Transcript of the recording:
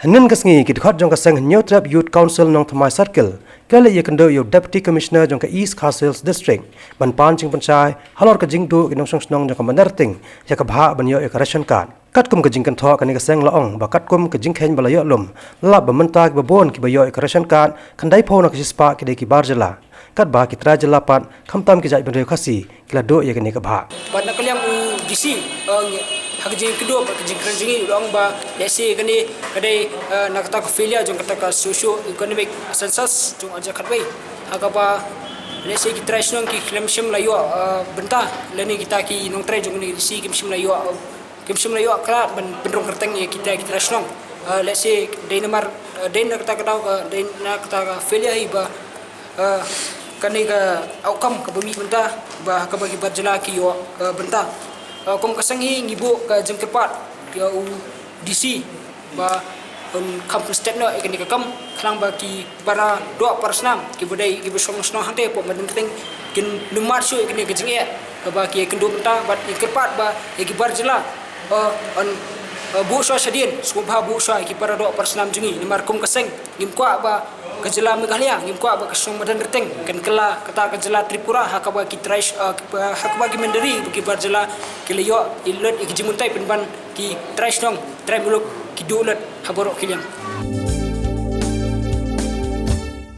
Hanin kasngi kit khot jong ka sang new trap youth council nong Thamai circle kale ye kendo yo deputy commissioner jong ka east castles district ban pan Jingpynshai halor ka jingdu kinong song snong jong ka manarting ya ka bha ban yo ek ration card kat kum ka jing kan tho ka ni ka sang laong ba kat kum ka jing khen bala yo lum la ba manta ba bon ki ba yo ek ration card khandai phone ka spa ki de ki bar Jylla kat ba ki Trai Jylla pan khamtam ki jai ban re khasi kila do ye ka ni ka bha ban nakaliam disi hak jing kedua jing keranjingi ulang ba lesi kani kadai nak kata failure jong kata ka socio economic census jong aja khatbai hakapa lesi ki Trai snong ki klemshim layo benta leni kita ki nong Trai jong ni si klemshim layo kra ban benrong kerteng ye kita Trai snong lesi deinamar dein kata kata failure hiba kani ka outcome ka bumi benta ba ka bagi Jylla ki yo benta kom kasangi ngibu ka jam kepat ke DC ba kampus step no ekani ka kam khlang ba ki bara do parsnam ki budai ki besong sno hante po maden keteng kin numar shu ekani ka jinge ka ba ki kendo benta ba kepat ba ki bar Jylla on bu sho sadien subha bu sho ki bara do parsnam jingi numar kom kaseng ngim kwa ba ka Jylla Meghalaya ngim kwa ba kasong madan reteng kan kala kata ka Jylla Tripura hakaba ki Trai hakaba ki Mandari ki bar Jylla ki leyo ilot ki jimuntai penban ki Trai snong Trai muluk ki dulat haborok kiliam